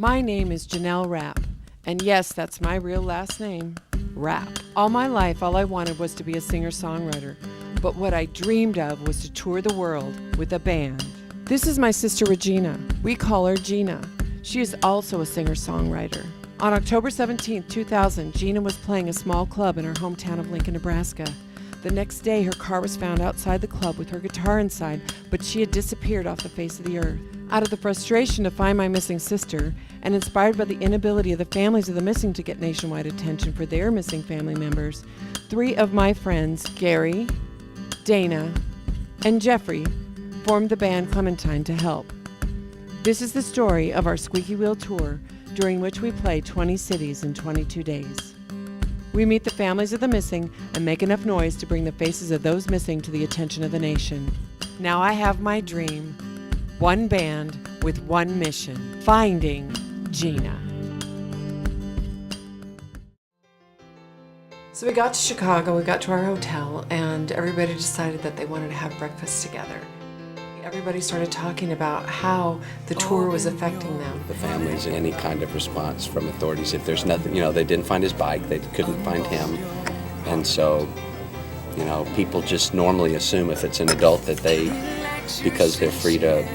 My name is Janelle Rapp, and yes, that's my real last name, Rapp. All my life, all I wanted was to be a singer-songwriter, but what I dreamed of was to tour the world with a band. This is my sister Regina. We call her GINA. She is also a singer-songwriter. On October 17, 2000, GINA was playing a small club in her hometown of Lincoln, Nebraska. The next day, her car was found outside the club with her guitar inside, but she had disappeared off the face of the earth. Out of the frustration to find my missing sister, and inspired by the inability of the families of the missing to get nationwide attention for their missing family members, 3 of my friends, Gary, Dana, and Jeffrey, formed the band Clementine to help. This is the story of our squeaky wheel tour, during which we played 20 cities in 22 days. We meet the families of the missing and make enough noise to bring the faces of those missing to the attention of the nation. Now I have my dream. One band with one mission, finding GINA. So we got to Chicago, we got to our hotel, and everybody decided that they wanted to have breakfast together. Everybody started talking about how the tour was affecting them. The families, any kind of response from authorities, if there's nothing, they didn't find his bike, they couldn't find him, and so, people just normally assume if it's an adult that because they're free to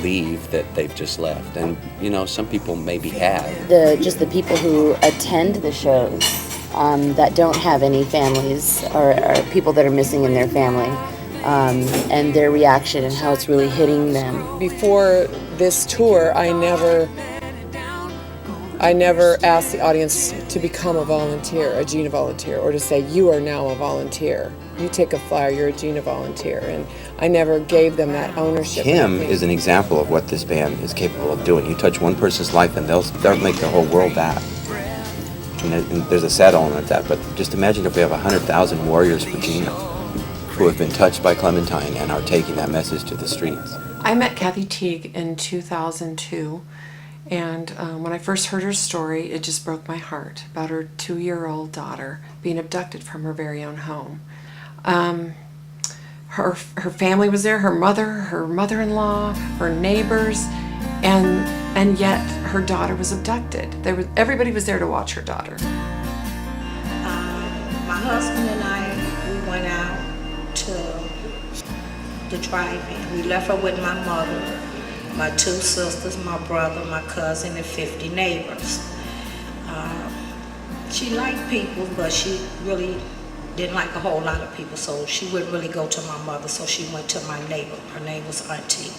leave, that they've just left. And some people maybe have. Just the people who attend the shows that don't have any families or people that are missing in their family, and their reaction and how it's really hitting them. Before this tour, I never asked the audience to become a volunteer, a GINA volunteer, or to say, you are now a volunteer. You take a flyer, you're a GINA volunteer. And I never gave them that ownership. Kim is an example of what this band is capable of doing. You touch one person's life and they'll make the whole world that. And there's a sad element of that, but just imagine if we have 100,000 warriors for GINA who have been touched by Clementine and are taking that message to the streets. I met Kathy Teague in 2002. And when I first heard her story, it just broke my heart about her 2-year-old daughter being abducted from her very own home. Her family was there, her mother-in-law, her neighbors, and yet her daughter was abducted. Everybody was there to watch her daughter. My husband and I, we went out to the drive-in. We left her with my mother, my 2 sisters, my brother, my cousin, and 50 neighbors. She liked people, but she really didn't like a whole lot of people, so she wouldn't really go to my mother, so she went to my neighbor. Her name was Auntie.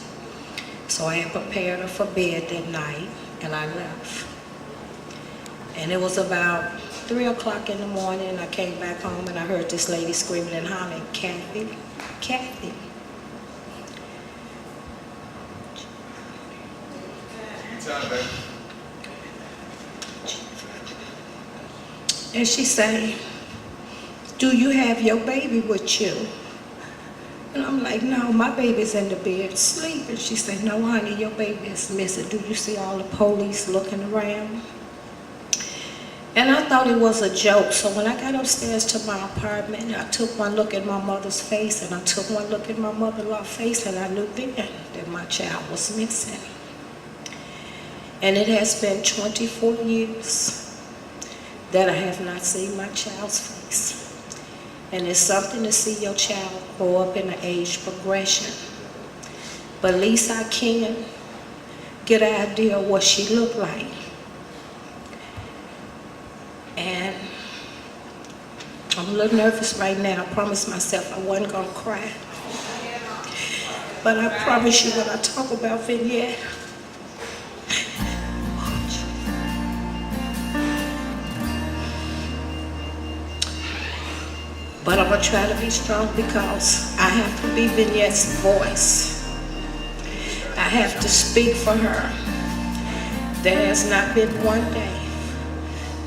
So I had prepared her for bed that night, and I left. And it was about 3 o'clock in the morning. I came back home, and I heard this lady screaming and hollering, Kathy, Kathy. And she said, do you have your baby with you? And I'm like, no, my baby's in the bed sleeping. She said, no, honey, your baby is missing. Do you see all the police looking around? And I thought it was a joke. So when I got upstairs to my apartment, I took one look at my mother's face, and I took one look at my mother-in-law's face, and I knew then that my child was missing. And it has been 24 years that I have not seen my child's face. And it's something to see your child grow up in an age progression. But at least I can get an idea of what she looked like. And I'm a little nervous right now. I promised myself I wasn't gonna cry. But I promise you when I talk about Vignette, but I'm going to try to be strong because I have to be Vignette's voice. I have to speak for her. There has not been one day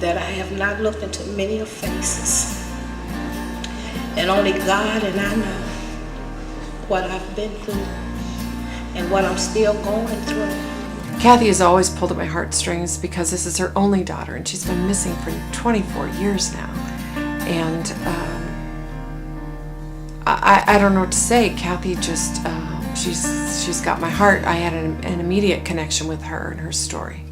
that I have not looked into many of faces. And only God and I know what I've been through and what I'm still going through. Kathy has always pulled at my heartstrings because this is her only daughter, and she's been missing for 24 years now. And I don't know what to say. Kathy just, she's got my heart. I had an immediate connection with her and her story.